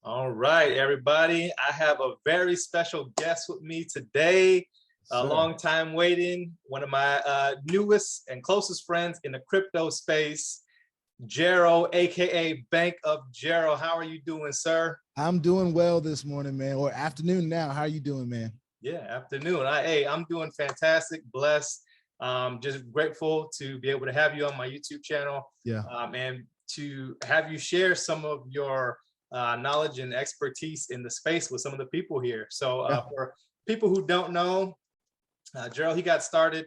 All right, everybody. I have a very special guest with me today. A long time waiting, one of my newest and closest friends in the crypto space, Jharol, aka Bank of Jharol. How are you doing, sir? I'm doing well this morning, man, or afternoon now. How are you doing, man? Yeah, afternoon. I'm doing fantastic, blessed. Just grateful to be able to have you on my YouTube channel. Yeah. And to have you share some of your knowledge and expertise in the space with some of the people here. So for people who don't know, Jharol, he got started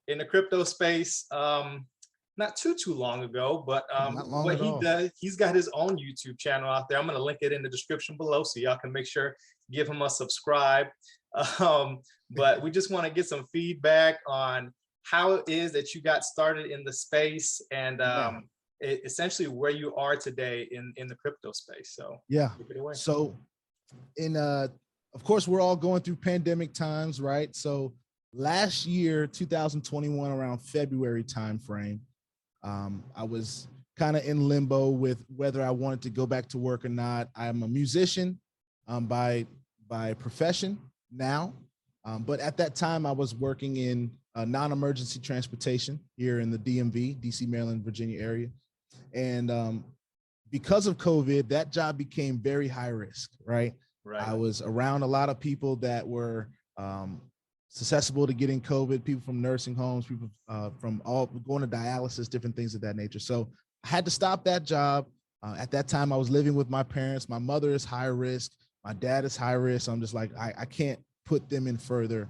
in the crypto space not too long ago, but what he does, he's got his own YouTube channel out there. I'm going to link it in the description below so y'all can make sure give him a subscribe. But we just want to get some feedback on how it is that you got started in the space and essentially where you are today in the crypto space. So take it away. So of course, we're all going through pandemic times, right? So last year, 2021, around February timeframe, I was kind of in limbo with whether I wanted to go back to work or not. I'm a musician by profession now, but at that time I was working in non-emergency transportation here in the DMV, DC, Maryland, Virginia area. And because of COVID, that job became very high risk, right? I was around a lot of people that were susceptible to getting COVID, people from nursing homes, people from all going to dialysis, different things of that nature. So I had to stop that job. At that time, I was living with my parents. My mother is high risk. My dad is high risk. So I'm just like, I can't put them in further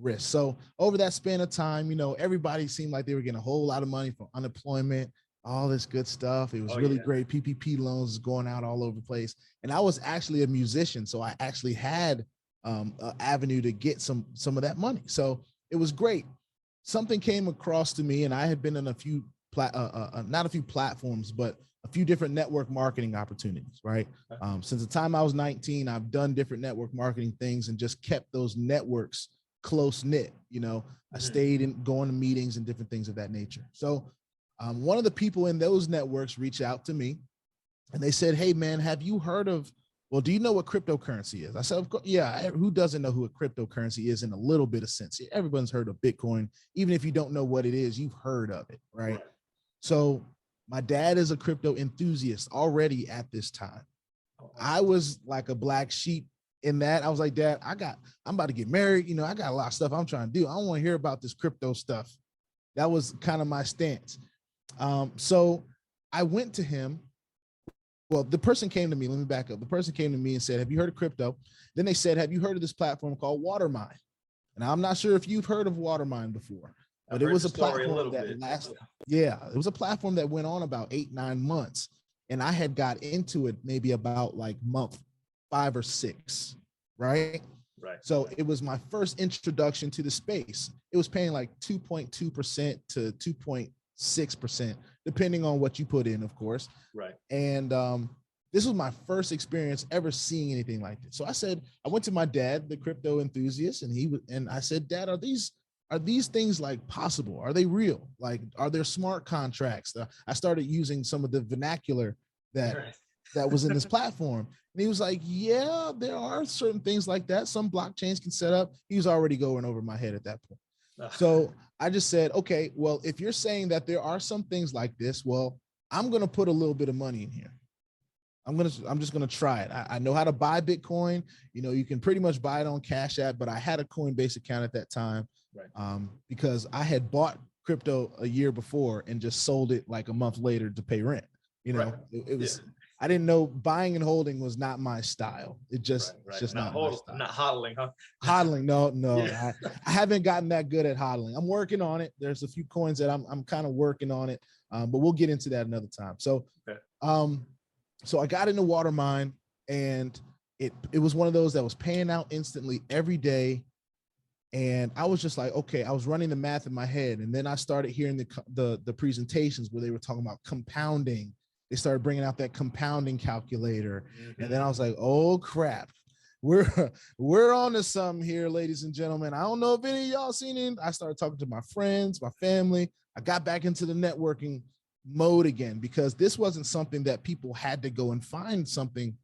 risk. So over that span of time, everybody seemed like they were getting a whole lot of money from unemployment, all this good stuff. It was really great. PPP loans going out all over the place. And I was actually a musician. So I actually had an avenue to get some of that money. So it was great. Something came across to me, and I had been in a few, not a few platforms, but a few different network marketing opportunities, right? Since the time I was 19, I've done different network marketing things and just kept those networks close knit. I stayed in going to meetings and different things of that nature. So one of the people in those networks reached out to me and they said, "Hey man, have you heard of, well, do you know what cryptocurrency is?" I said, "Of course, yeah, who doesn't know who a cryptocurrency is in a little bit of sense? Everyone's heard of Bitcoin. Even if you don't know what it is, you've heard of it, right?" So my dad is a crypto enthusiast already at this time. I was like a black sheep in that. I was like, "Dad, I'm about to get married. I got a lot of stuff I'm trying to do. I don't want to hear about this crypto stuff." That was kind of my stance. So I went to him. Well, the person came to me, let me back up. The person came to me and said, "Have you heard of crypto?" Then they said, "Have you heard of this platform called Watermine?" And I'm not sure if you've heard of Watermine before, but it was a platform that lasted. Yeah, it was a platform that went on about 8-9 months. And I had got into it maybe about like month 5 or 6, right? So it was my first introduction to the space. It was paying like 2.2% to 2.6%, depending on what you put in, of course. And this was my first experience ever seeing anything like this. So I went to my dad, the crypto enthusiast, and I said, "Dad, are these things like possible? Are they real? Like, are there smart contracts?" I started using some of the vernacular that was in this platform. And he was like, "Yeah, there are certain things like that. Some blockchains can set up." He was already going over my head at that point. So I just said, "Okay, well, if you're saying that there are some things like this, well, I'm going to put a little bit of money in here. I'm just going to try it. I know how to buy Bitcoin. You can pretty much buy it on Cash App, but I had a Coinbase account at that time because I had bought crypto a year before and just sold it like a month later to pay rent. It was, I didn't know buying and holding was not my style. It's just not my style. Not hodling, huh? Hodling, no. I haven't gotten that good at hodling. I'm working on it. There's a few coins that I'm kind of working on it, but we'll get into that another time. So, so I got into Watermine, and it was one of those that was paying out instantly every day. And I was just like, okay, I was running the math in my head. And then I started hearing the presentations where they were talking about compounding. They started bringing out that compounding calculator. And then I was like, oh crap, we're on to something here, ladies and gentlemen. I don't know if any of y'all seen it. I started talking to my friends, my family. I got back into the networking mode again, because this wasn't something that people had to go and find something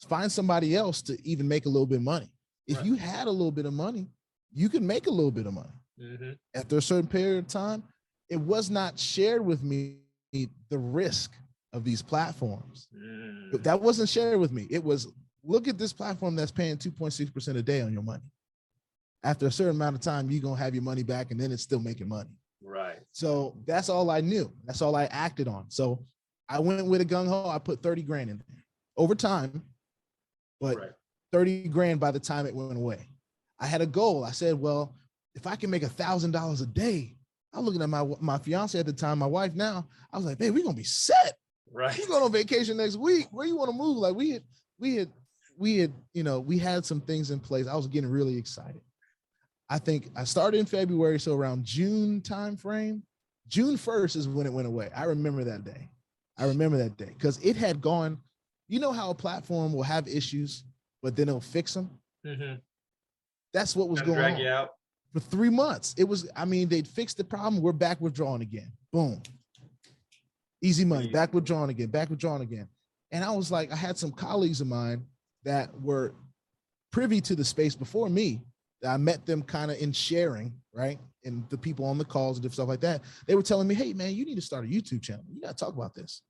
find somebody else to even make a little bit of money. If Right. you had a little bit of money, you could make a little bit of money. Mm-hmm. After a certain period of time, it was not shared with me the risk of these platforms. Mm. That wasn't shared with me. It was, look at this platform that's paying 2.6% a day on your money. After a certain amount of time, you're going to have your money back, and then it's still making money. Right. So that's all I knew. That's all I acted on. So I went with a gung ho. I put 30 grand in there over time, but Right. 30 grand by the time it went away. I had a goal. I said, well, if I can make $1,000 a day, I'm looking at my fiance at the time, my wife now. I was like, babe, we're gonna be set. Right. We're going on vacation next week. Where you want to move? Like we had, we had some things in place. I was getting really excited. I think I started in February, so around June timeframe. June 1st is when it went away. I remember that day. Because it had gone. You know how a platform will have issues, but then it'll fix them. Mm-hmm. That's what was Kinda going drag on you out. for 3 months. It was. I mean, they'd fixed the problem. We're back withdrawing again. Boom. Easy money. Back withdrawing again. Back withdrawing again. And I was like, I had some colleagues of mine that were privy to the space before me. I met them kind of in sharing, right? And the people on the calls and stuff like that, they were telling me, hey, man, you need to start a YouTube channel. You got to talk about this.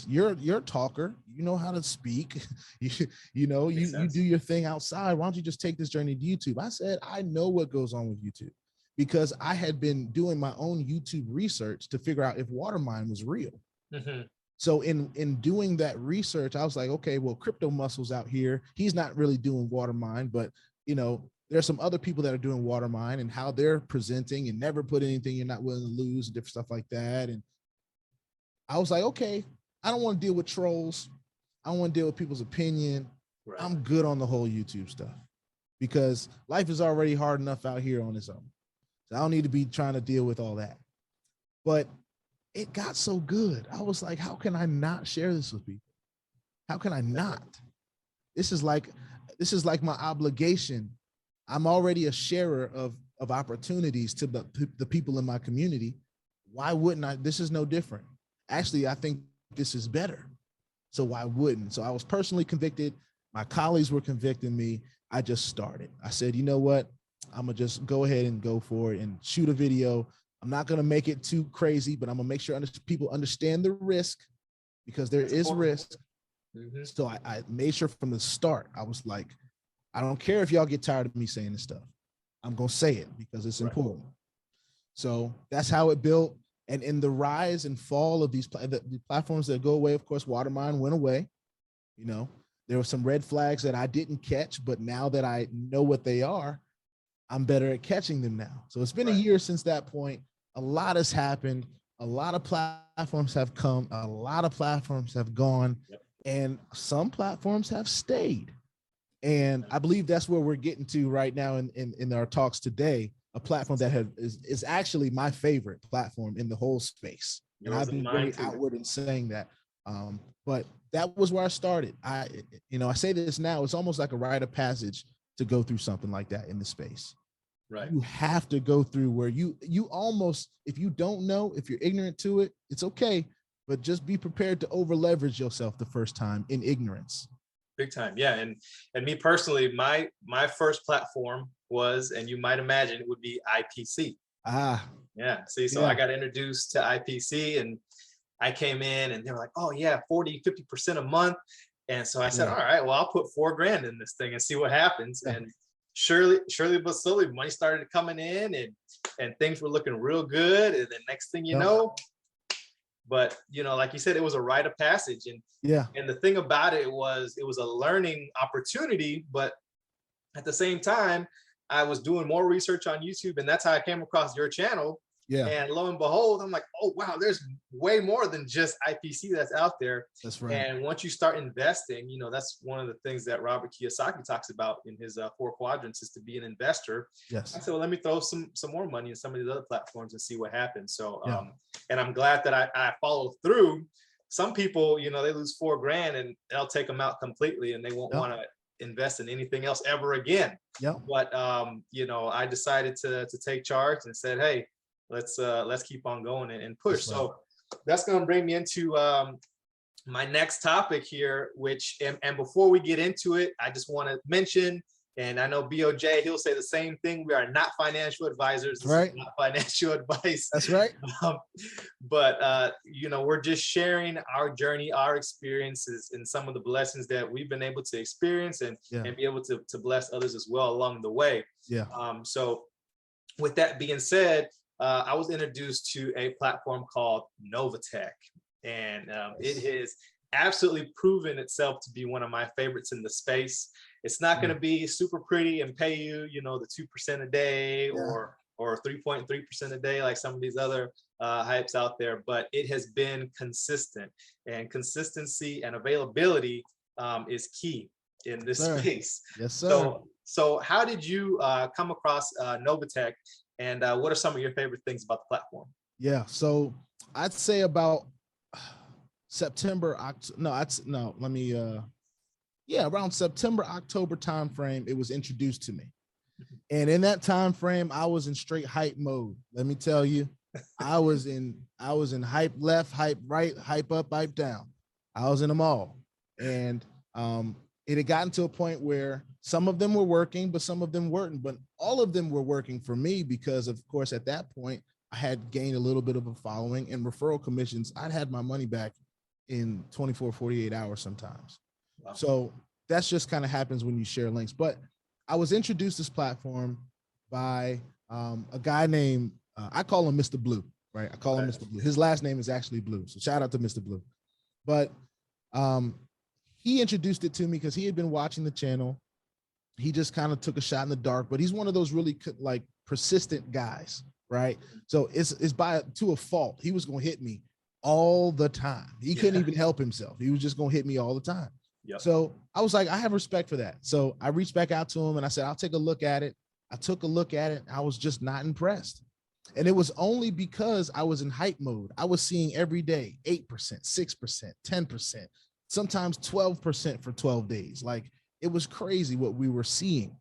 You're a talker. You know how to speak. you do your thing outside. Why don't you just take this journey to YouTube? I said, I know what goes on with YouTube because I had been doing my own YouTube research to figure out if Watermine was real. Mm-hmm. So in doing that research, I was like, okay, well, Crypto Muscle's out here. He's not really doing Watermine, but there's some other people that are doing Watermine and how they're presenting and never put anything you're not willing to lose and different stuff like that. And I was like, okay, I don't want to deal with trolls. I don't want to deal with people's opinion. Right. I'm good on the whole YouTube stuff because life is already hard enough out here on its own. So I don't need to be trying to deal with all that. But it got so good. I was like, how can I not share this with people? How can I not? This is like my obligation. I'm already a sharer of opportunities to the people in my community. Why wouldn't I? This is no different. Actually, I think this is better. So why wouldn't? So I was personally convicted. My colleagues were convicting me. I just started. I said, you know what? I'm going to just go ahead and go for it and shoot a video. I'm not going to make it too crazy, but I'm going to make sure people understand the risk because there is risk. Mm-hmm. So I made sure from the start, I was like, I don't care if y'all get tired of me saying this stuff. I'm going to say it because it's important. So that's how it built. And in the rise and fall of these the platforms that go away, of course, Watermine went away. There were some red flags that I didn't catch, but now that I know what they are, I'm better at catching them now. So it's been a year since that point. A lot has happened. A lot of platforms have come. A lot of platforms have gone. Yep. And some platforms have stayed. And I believe that's where we're getting to right now in our talks today. A platform that is actually my favorite platform in the whole space. And I've been very outward in saying that. But that was where I started. I say this now, it's almost like a rite of passage to go through something like that in the space. Right. You have to go through where you almost, if you don't know, if you're ignorant to it, it's okay. But just be prepared to over leverage yourself the first time in ignorance. Big time. Yeah. And me personally, my first platform was, and you might imagine it would be IPC. Yeah. See, so I got introduced to IPC and I came in and they were like, oh yeah, 40-50% a month. And so I said, all right, well, I'll put $4,000 in this thing and see what happens. And surely but slowly money started coming in and things were looking real good. And then next thing you know, but like you said, it was a rite of passage. And the thing about it was a learning opportunity, but at the same time, I was doing more research on YouTube, and that's how I came across your channel. Yeah. And lo and behold, I'm like, oh wow, there's way more than just IPC that's out there. That's right. And once you start investing, that's one of the things that Robert Kiyosaki talks about in his 4 quadrants is to be an investor. Yes. I said, well, let me throw some more money in some of these other platforms and see what happens. So, and I'm glad that I followed through. Some people, they lose $4,000 and they'll take them out completely, and they won't want to invest in anything else ever again. Yeah. But I decided to take charge and said, hey, let's keep on going and push. So that's going to bring me into my next topic here, which, and before we get into it, I just want to mention, and I know BOJ, he'll say the same thing. We are not financial advisors. This Right. is not financial advice. That's right. But you know, we're just sharing our journey, our experiences, and some of the blessings that we've been able to experience and be able to bless others as well along the way. Yeah. So with that being said, I was introduced to a platform called Novatech, and it has absolutely proven itself to be one of my favorites in the space. It's not going to be super pretty and pay you, you know, the 2% a day or 3.3% a day like some of these other hypes out there, but it has been consistent, and consistency and availability is key in this space. Yes, sir. So how did you come across Novatech, and what are some of your favorite things about the platform? Yeah, so I'd say about around September, October timeframe, it was introduced to me. And in that time frame, I was in straight hype mode. Let me tell you, I was in hype left, hype right, hype up, hype down. I was in them all. And it had gotten to a point where some of them were working, but some of them weren't. But all of them were working for me because, of course, at that point, I had gained a little bit of a following, and referral commissions, I'd had my money back in 24, 48 hours sometimes. Wow. So that's just kind of happens when you share links. But I was introduced to this platform by a guy named, I call him Mr. Blue, right? I call him Mr. Blue. His last name is actually Blue. So shout out to Mr. Blue. But he introduced it to me because he had been watching the channel. He just kind of took a shot in the dark, but he's one of those really like persistent guys, right? So it's to a fault. He was going to hit me all the time. He couldn't even help himself. He was just going to hit me all the time. Yep. So I was like, I have respect for that. So I reached back out to him and I said, I'll take a look at it. I took a look at it. I was just not impressed. And it was only because I was in hype mode. I was seeing every day 8%, 6%, 10%, sometimes 12% for 12 days. Like, it was crazy what we were seeing.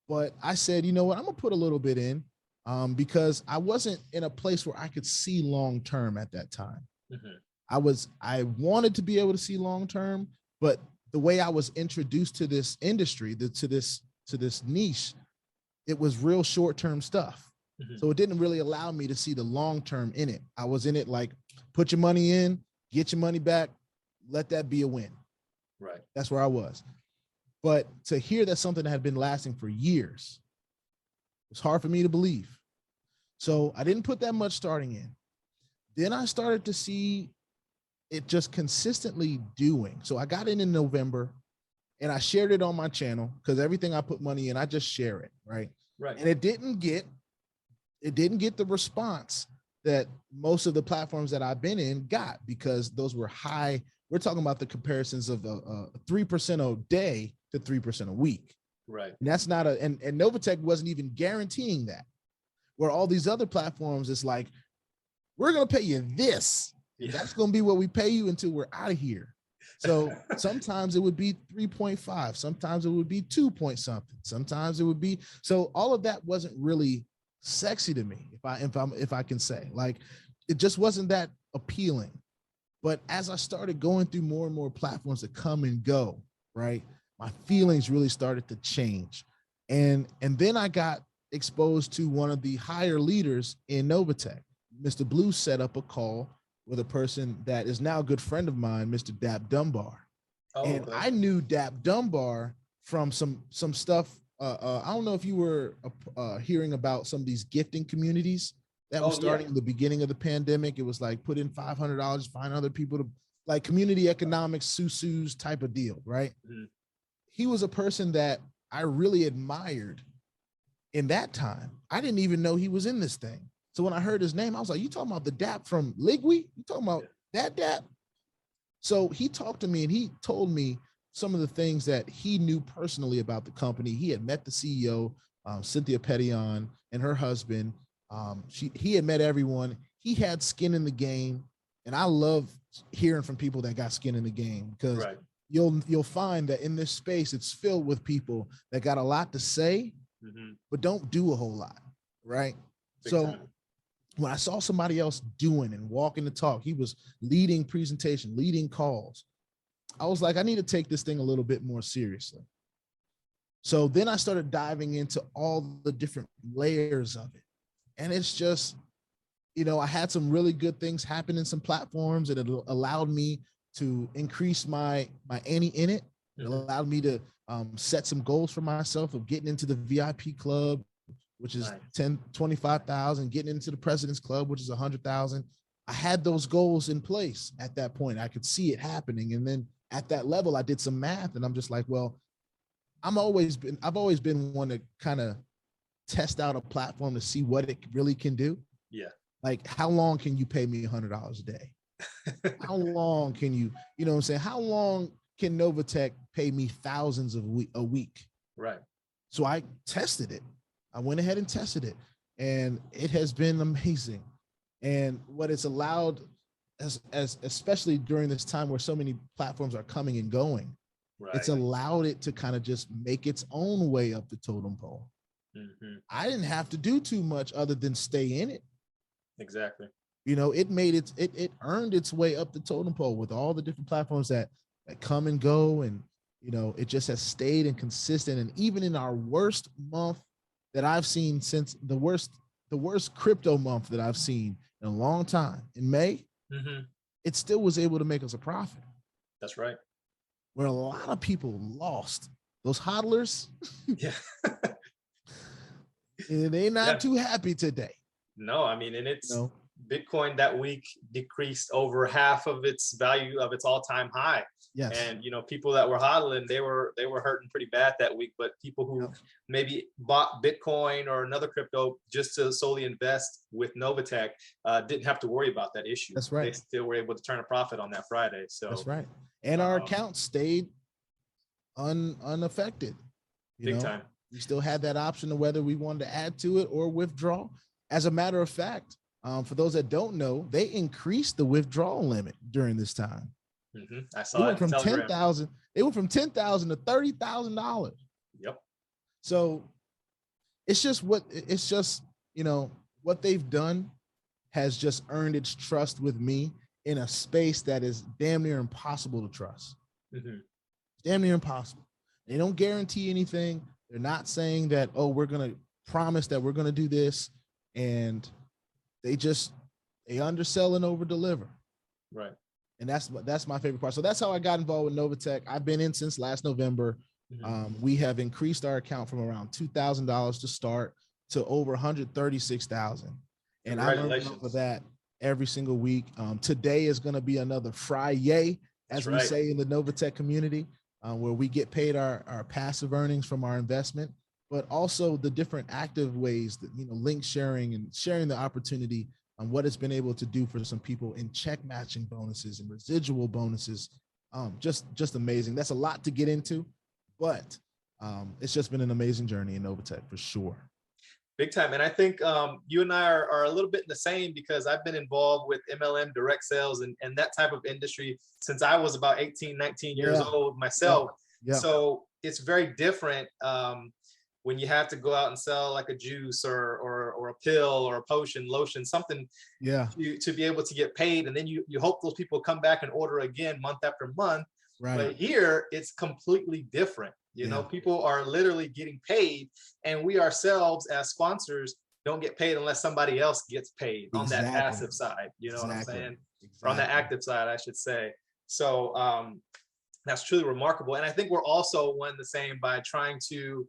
But I said, you know what, I'm gonna put a little bit in because I wasn't in a place where I could see long-term at that time. Mm-hmm. I wanted to be able to see long-term, but the way I was introduced to this industry, to this niche, it was real short-term stuff. Mm-hmm. So it didn't really allow me to see the long-term in it. I was in it like, put your money in, get your money back, let that be a win. Right. That's where I was. But to hear that something that had been lasting for years, it's hard for me to believe. So I didn't put that much starting in. Then I started to see it just consistently doing. So I got in November and I shared it on my channel because everything I put money in, I just share it, right? Right. And it didn't get the response that most of the platforms that I've been in got, because those were high. We're talking about the comparisons of 3% a day to 3% a week. Right. And that's not and Novatech wasn't even guaranteeing that. Where all these other platforms, it's like, we're going to pay you this. Yeah. That's going to be what we pay you until we're out of here. So sometimes it would be 3.5. Sometimes it would be 2 point something. Sometimes it would be, so all of that wasn't really sexy to me, if I can say. Like, it just wasn't that appealing. But as I started going through more and more platforms that come and go, right, my feelings really started to change. And then I got exposed to one of the higher leaders in Novatech. Mr. Blue set up a call with a person that is now a good friend of mine, Mr. Dap Dunbar. Oh, and okay. I knew Dap Dunbar from some stuff. I don't know if you were hearing about some of these gifting communities that was starting in the beginning of the pandemic. It was like, put in $500, find other people to, like, community economics, susus type of deal, right? Mm-hmm. He was a person that I really admired in that time. I didn't even know he was in this thing. So when I heard his name, I was like, you talking about the Dap from Ligui? You talking about that Dap? So he talked to me and he told me some of the things that he knew personally about the company. He had met the CEO, Cynthia Petillon, and her husband. He had met everyone. He had skin in the game. And I love hearing from people that got skin in the game, because you'll find that in this space, it's filled with people that got a lot to say, but don't do a whole lot, right? Big so time. when I saw somebody else doing and walking the talk, he was leading presentation, leading calls. I was like, I need to take this thing a little bit more seriously. So then I started diving into all the different layers of it. And it's just, I had some really good things happen in some platforms, and it allowed me to increase my ante in it. It allowed me to set some goals for myself of getting into the VIP club, which is 10, 25,000, getting into the President's Club, which is 100,000. I had those goals in place at that point. I could see it happening. And then at that level, I did some math, and I'm just like, well, I've always been one to kind of test out a platform to see what it really can do. Yeah. Like, how long can you pay me $100 a day? How long can you know what I'm saying? How long can Novatech pay me thousands a week? Right. So I tested it. I went ahead and tested it, and it has been amazing. And what it's allowed, as especially during this time where so many platforms are coming and going, right, it's allowed it to kind of just make its own way up the totem pole. Mm-hmm. I didn't have to do too much other than stay in it. Exactly. It made it earned its way up the totem pole with all the different platforms that come and go, and it just has stayed and consistent. And even in our worst month that I've seen, since the worst crypto month that I've seen in a long time, in May, it still was able to make us a profit. That's right. Where a lot of people lost. Those hodlers, yeah, they're not too happy today. No, I mean, and it's Bitcoin that week decreased over half of its value of its all-time high. Yes. And people that were hodling, they were hurting pretty bad that week. But people who maybe bought Bitcoin or another crypto just to solely invest with Novatech didn't have to worry about that issue. That's right. They still were able to turn a profit on that Friday. So that's right. And our account stayed unaffected. Big time. We still had that option of whether we wanted to add to it or withdraw. As a matter of fact, for those that don't know, they increased the withdrawal limit during this time. I saw it from 10,000. It went from 10,000 to $30,000. Yep. So it's just what they've done has just earned its trust with me in a space that is damn near impossible to trust. Damn near impossible. They don't guarantee anything. They're not saying that, oh, we're going to promise that we're going to do this. And they undersell and over deliver. Right. And that's my favorite part. So that's how I got involved with Novatech. I've been in since last November. We have increased our account from around $2,000 to start to over 136,000. And I'm earning off of that every single week. Today is going to be another Friday, as we say in the Novatech community, where we get paid our passive earnings from our investment, but also the different active ways that, link sharing and sharing the opportunity on what it's been able to do for some people in check matching bonuses and residual bonuses. Just amazing. That's a lot to get into, but it's just been an amazing journey in Novatech for sure. Big time. And I think you and I are a little bit the same, because I've been involved with MLM direct sales and that type of industry since I was about 18, 19 years old myself. Yeah. So it's very different when you have to go out and sell like a juice or a pill or a potion, lotion, something to be able to get paid. And then you hope those people come back and order again month after month. Right. But here it's completely different. People are literally getting paid, and we ourselves as sponsors don't get paid unless somebody else gets paid on that passive side. You know what I'm saying? Or on the active side, I should say. So that's truly remarkable. And I think we're also one the same by trying to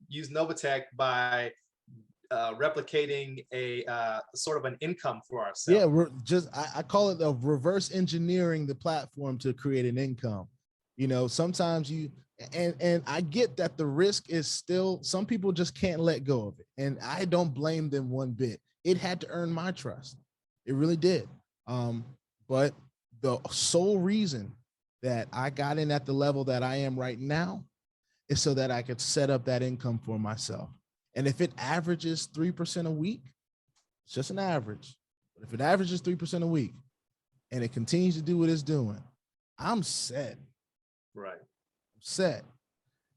use Novatech by replicating a sort of an income for ourselves. Yeah, we're just I call it reverse engineering the platform to create an income. Sometimes and I get that the risk is still, some people just can't let go of it. And I don't blame them one bit. It had to earn my trust. It really did. But the sole reason that I got in at the level that I am right now is so that I could set up that income for myself. And if it averages 3% a week, it's just an average. But if it averages 3% a week and it continues to do what it's doing, I'm set. Right. I'm set.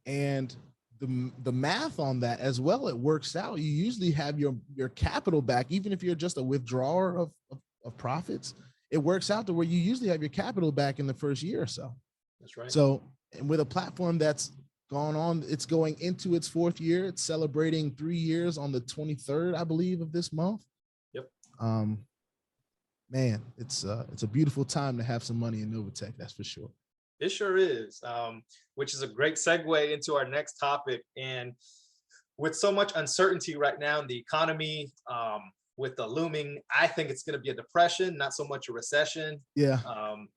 And the math on that as well, it works out. You usually have your capital back, even if you're just a withdrawer of profits. It works out to where you usually have your capital back in the first year or so. That's right. So, and with a platform that's gone on, it's going into its 4th year. It's celebrating 3 years on the 23rd, I believe, of this month. Yep. Man, it's a beautiful time to have some money in Novatech. That's for sure. It sure is, which is a great segue into our next topic. And with so much uncertainty right now in the economy, with the looming, I think it's going to be a depression, not so much a recession. Yeah.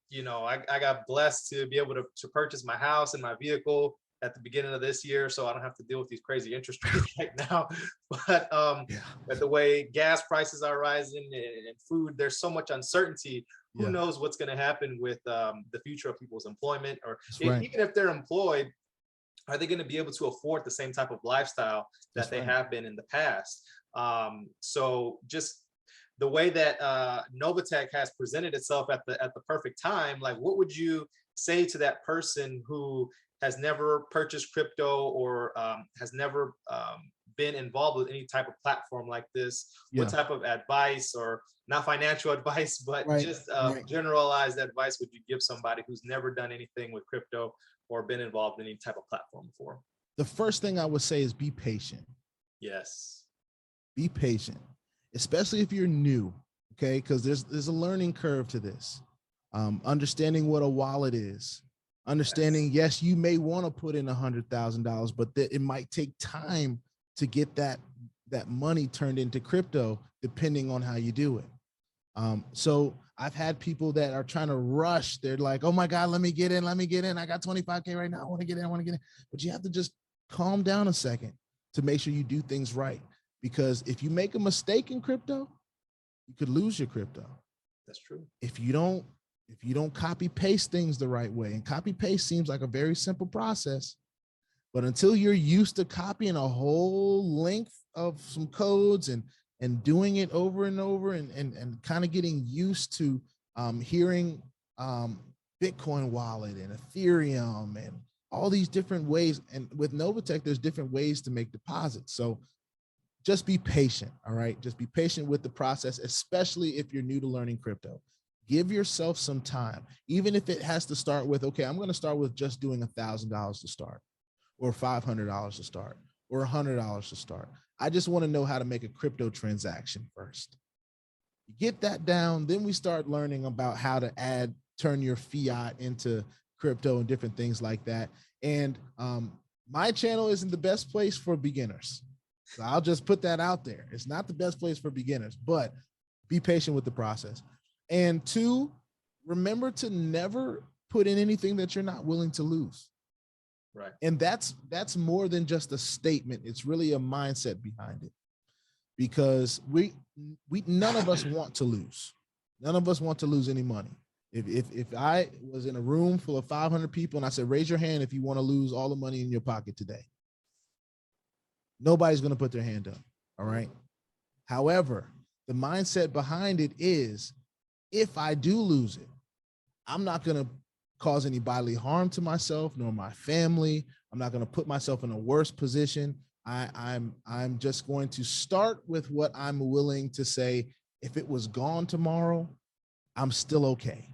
You know, I got blessed to be able to purchase my house and my vehicle at the beginning of this year, so I don't have to deal with these crazy interest rates right now. But but the way gas prices are rising and food, there's so much uncertainty. Who knows what's going to happen with the future of people's employment, or even if they're employed, are they going to be able to afford the same type of lifestyle that they have been in the past? So just the way that Novatech has presented itself at the perfect time, like what would you say to that person who has never purchased crypto or has never been involved with any type of platform like this? What type of advice, or not financial advice, but just generalized advice would you give somebody who's never done anything with crypto or been involved in any type of platform before? The first thing I would say is be patient. Yes. Be patient, especially if you're new, okay? Because there's a learning curve to this. Understanding what a wallet is, understanding, yes, you may want to put in $100,000, but that it might take time to get that money turned into crypto, depending on how you do it. So I've had people that are trying to rush. They're like, oh my God, let me get in. I got 25K right now. I want to get in. But you have to just calm down a second to make sure you do things right. Because if you make a mistake in crypto, you could lose your crypto. That's true. If you don't copy paste things the right way, and copy paste seems like a very simple process, but until you're used to copying a whole length of some codes and doing it over and over and kind of getting used to hearing Bitcoin wallet and Ethereum and all these different ways. And with Novatech, there's different ways to make deposits. So just be patient, all right? Just be patient with the process, especially if you're new to learning crypto. Give yourself some time, even if it has to start with, okay, I'm gonna start with just doing $1,000 to start, or $500 to start, or $100 to start. I just wanna know how to make a crypto transaction first. You get that down, then we start learning about how to turn your fiat into crypto and different things like that. And my channel isn't the best place for beginners. So I'll just put that out there. It's not the best place for beginners, but be patient with the process. And 2, remember to never put in anything that you're not willing to lose. Right. And that's more than just a statement. It's really a mindset behind it, because we none of us want to lose. None of us want to lose any money. If I was in a room full of 500 people and I said, raise your hand if you want to lose all the money in your pocket today, nobody's going to put their hand up. All right. However, the mindset behind it is, if I do lose it, I'm not going to cause any bodily harm to myself nor my family. I'm not going to put myself in a worse position. I'm just going to start with what I'm willing to say. If it was gone tomorrow, I'm still okay.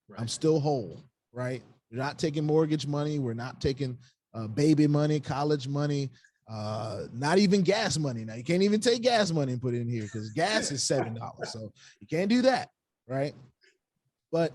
Right. I'm still whole, right? We're not taking mortgage money. We're not taking baby money, college money, not even gas money. Now you can't even take gas money and put it in here because gas is $7. So you can't do that, right? But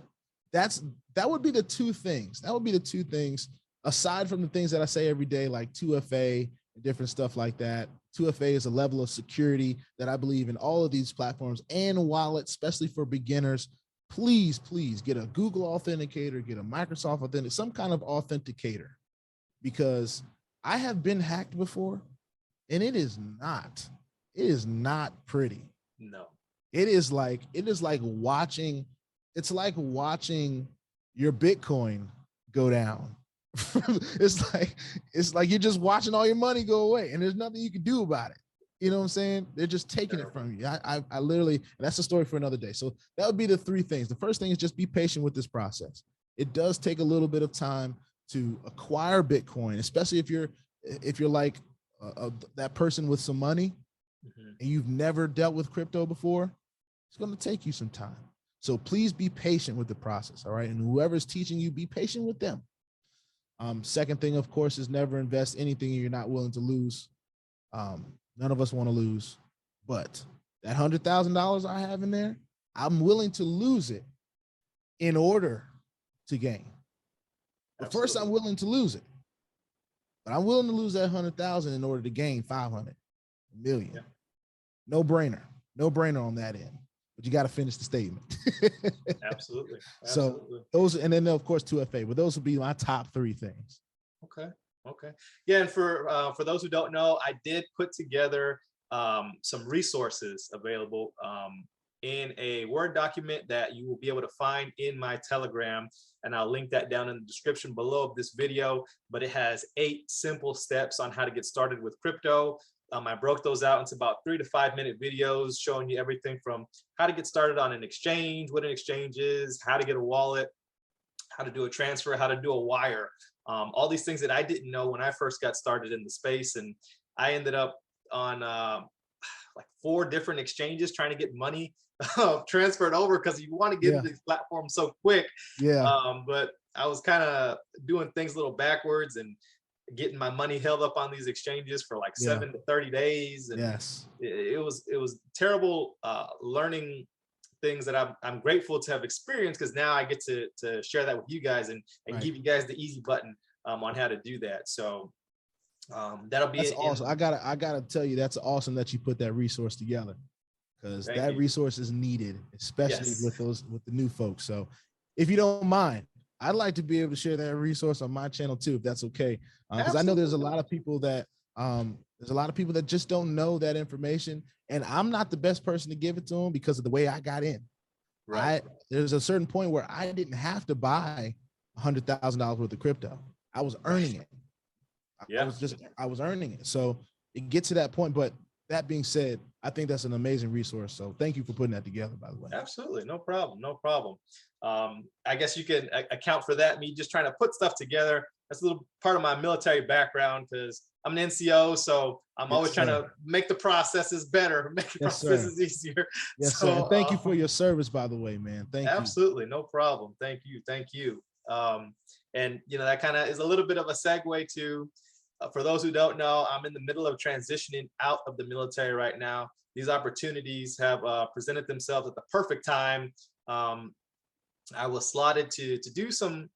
that would be the 2 things. That would be the 2 things, aside from the things that I say every day, like 2FA and different stuff like that. 2FA is a level of security that I believe in all of these platforms and wallets, especially for beginners. Please get a Google Authenticator, get a Microsoft Authenticator, some kind of authenticator, because I have been hacked before, and it is not pretty. No. It's like watching your Bitcoin go down. it's like you're just watching all your money go away, and there's nothing you can do about it. You know what I'm saying? They're just taking it from you. I literally, and that's a story for another day. So that would be the 3 things. The first thing is just be patient with this process. It does take a little bit of time to acquire Bitcoin, especially if you're if you're like that person with some money and you've never dealt with crypto before, it's going to take you some time. So please be patient with the process. All right. And whoever's teaching you, be patient with them. Second thing, of course, is never invest anything you're not willing to lose. None of us want to lose, but that $100,000 I have in there, I'm willing to lose it in order to gain. But first, I'm willing to lose it. But I'm willing to lose that 100,000 in order to gain 500 million. Yeah. No brainer on that end. But you got to finish the statement. Absolutely. So those, and then of course 2FA, but those would be my top 3 things. Okay. Yeah, and for those who don't know, I did put together some resources available in a Word document that you will be able to find in my Telegram, and I'll link that down in the description below of this video. But it has 8 simple steps on how to get started with crypto. I broke those out into about 3 to 5 minute videos showing you everything from how to get started on an exchange, what an exchange is, how to get a wallet, how to do a transfer, how to do a wire, all these things that I didn't know when I first got started in the space. And I ended up on like 4 different exchanges trying to get money transferred over, because you want to get into these platforms so quick. But I was kind of doing things a little backwards and getting my money held up on these exchanges for like 7 to 30 days. And it was terrible learning things that I'm grateful to have experienced, because now I get to share that with you guys and give you guys the easy button on how to do that. So that'll be that's awesome. I gotta tell you, that's awesome that you put that resource together, because that resource is needed, especially with the new folks. So if you don't mind, I'd like to be able to share that resource on my channel too, if that's okay. Because I know there's a lot of people that just don't know that information, and I'm not the best person to give it to them because of the way I got in. There's a certain point where I didn't have to buy $100,000 worth of crypto. I was earning it. I was earning it. So it gets to that point. But that being said, I think that's an amazing resource. So thank you for putting that together, by the way. Absolutely. No problem. I guess you can account for that, me just trying to put stuff together. That's a little part of my military background, because I'm an NCO, so I'm always trying to make the processes better, make the processes easier. So thank you for your service, by the way, man. Thank you. Absolutely. No problem. Thank you. And that kind of is a little bit of a segue to, for those who don't know, I'm in the middle of transitioning out of the military right now. These opportunities have presented themselves at the perfect time. I was slotted to do some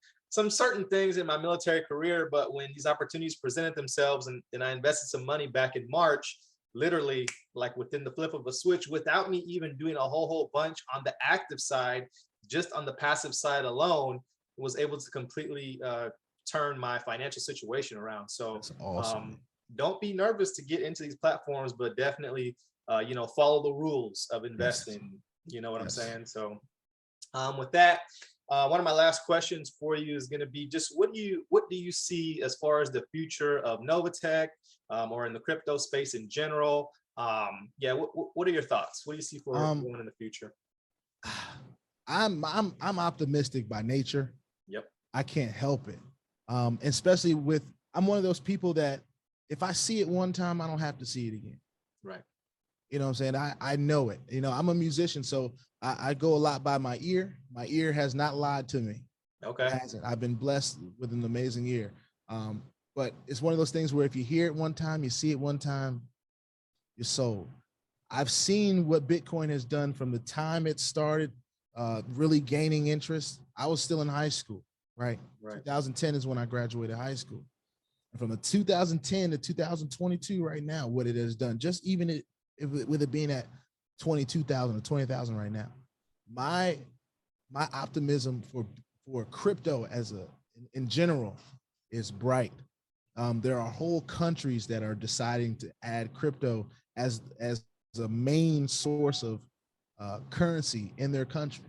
certain things in my military career, but when these opportunities presented themselves and I invested some money back in March, literally like within the flip of a switch, without me even doing a whole bunch on the active side, just on the passive side alone, was able to completely turn my financial situation around. So that's awesome. Don't be nervous to get into these platforms, but definitely follow the rules of investing. You know what I'm saying? So with that, one of my last questions for you is going to be just what do you see as far as the future of Novatech or in the crypto space in general? What are your thoughts? What do you see for going in the future? I'm optimistic by nature. Yep. I can't help it. Especially I'm one of those people that if I see it one time, I don't have to see it again. Right. You know what I'm saying? I know it. I'm a musician, so I go a lot by my ear. My ear has not lied to me. Okay. It hasn't. I've been blessed with an amazing ear. But it's one of those things where if you hear it one time, you see it one time, you're sold. I've seen what Bitcoin has done from the time it started really gaining interest. I was still in high school, right? 2010 is when I graduated high school. And from the 2010 to 2022 right now, what it has done, just even with it being at 22,000 or 20,000 right now, my optimism for crypto in general is bright. There are whole countries that are deciding to add crypto as a main source of currency in their country.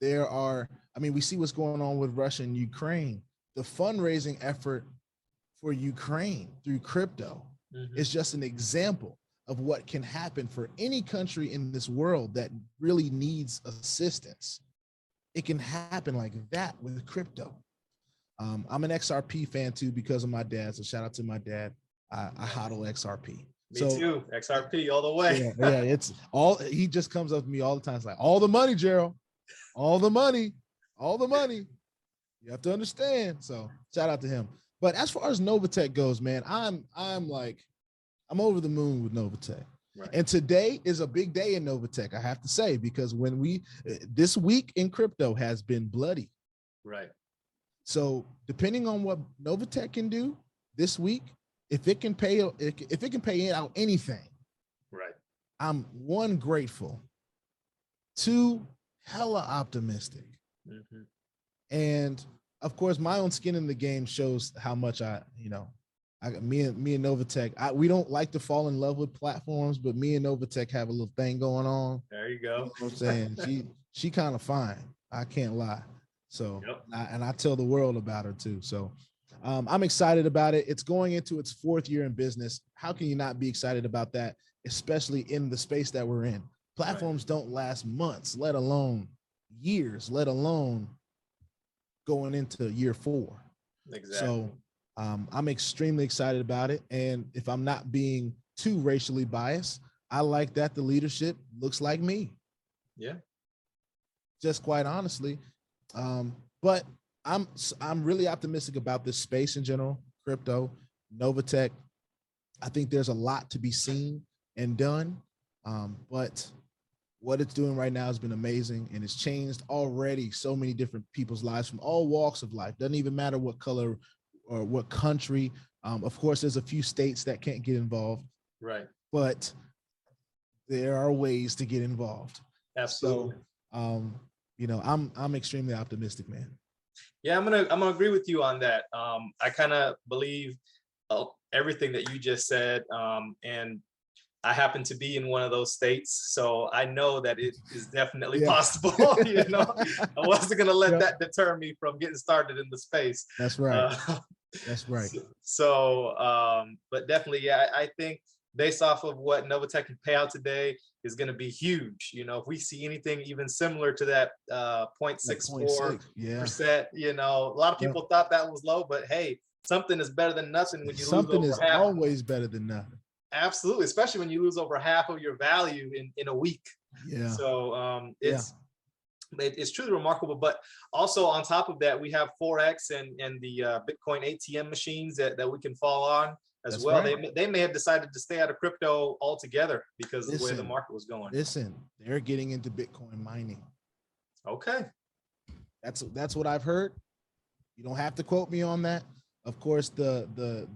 We see what's going on with Russia and Ukraine. The fundraising effort for Ukraine through crypto is just an example of what can happen for any country in this world that really needs assistance. It can happen like that with crypto. I'm an XRP fan too because of my dad. So shout out to my dad. I hodl XRP. Me too. XRP all the way. Yeah, it's all, he just comes up to me all the time. It's like, all the money, Jharol, all the money, all the money. You have to understand. So shout out to him. But as far as Novatech goes, man, I'm over the moon with Novatech. Right. And today is a big day in Novatech, I have to say, because this week in crypto has been bloody. Right. So depending on what Novatech can do this week, if it can pay out anything, right, I'm one, grateful, two, hella optimistic. Mm-hmm. And of course, my own skin in the game shows how much me and Novatech, we don't like to fall in love with platforms, but me and Novatech have a little thing going on. There you go. You know what I'm saying? she kind of fine. I can't lie. So, yep. I tell the world about her too. So I'm excited about it. It's going into its 4th year in business. How can you not be excited about that, especially in the space that we're in? Platforms don't last months, let alone years, let alone going into year 4. Exactly. So I'm extremely excited about it. And if I'm not being too racially biased, I like that the leadership looks like me. Yeah. Just quite honestly. But I'm really optimistic about this space in general, crypto, Novatech. I think there's a lot to be seen and done. But what it's doing right now has been amazing, and it's changed already so many different people's lives from all walks of life. Doesn't even matter what color or what country. Of course, there's a few states that can't get involved. Right. But there are ways to get involved. Absolutely. So, I'm extremely optimistic, man. Yeah, I'm gonna agree with you on that. I kind of believe everything that you just said, and I happen to be in one of those states, so I know that it is definitely possible. I wasn't gonna let that deter me from getting started in the space. That's right. That's right. But definitely, yeah, I think based off of what Novatech can pay out today is going to be huge. If we see anything even similar to that 0.64%, a lot of people thought that was low, but hey, something is better than nothing when you something lose is over half. Always better than nothing. Absolutely, especially when you lose over half of your value in a week. Yeah. So it's truly remarkable. But also on top of that, we have Forex and the Bitcoin ATM machines that we can fall on as well. Right. They may have decided to stay out of crypto altogether because of the way the market was going. Listen, they're getting into Bitcoin mining. Okay. That's what I've heard. You don't have to quote me on that. Of course, the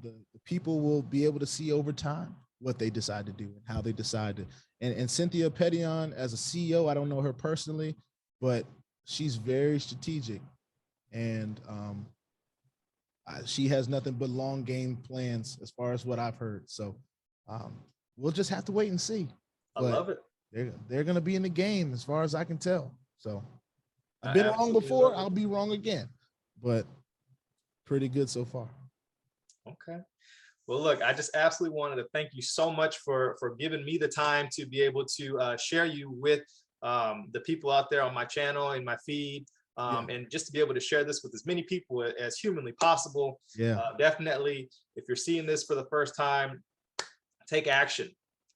people will be able to see over time what they decide to do and how they decide to. And Cynthia Petition, as a CEO, I don't know her personally, but she's very strategic, and she has nothing but long game plans as far as what I've heard. So we'll just have to wait and see. I love it. They're going to be in the game as far as I can tell. So I've been wrong before. I'll be wrong again, but pretty good so far. Okay. Well, look, I just absolutely wanted to thank you so much for giving me the time to be able to share you with the people out there on my channel, in my feed, and just to be able to share this with as many people as humanly possible. Yeah. Definitely, if you're seeing this for the first time, take action.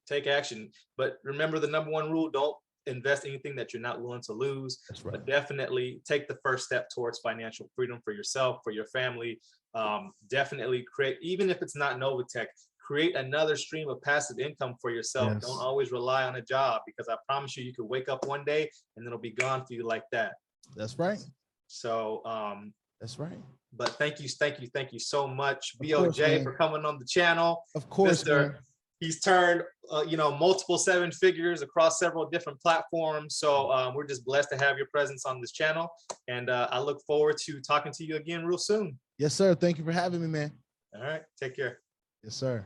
Take action. But remember the number one rule: don't invest anything that you're not willing to lose. That's right. But definitely take the first step towards financial freedom for yourself, for your family. Definitely create, even if it's not Novatech, create another stream of passive income for yourself. Yes. Don't always rely on a job, because I promise you, you could wake up one day and it'll be gone for you like that. That's right. So that's right. But thank you so much, BOJ, for coming on the channel. Of course, man. He's turned multiple 7 figures across several different platforms. So we're just blessed to have your presence on this channel, and I look forward to talking to you again real soon. Yes, sir. Thank you for having me, man. All right. Take care. Yes, sir.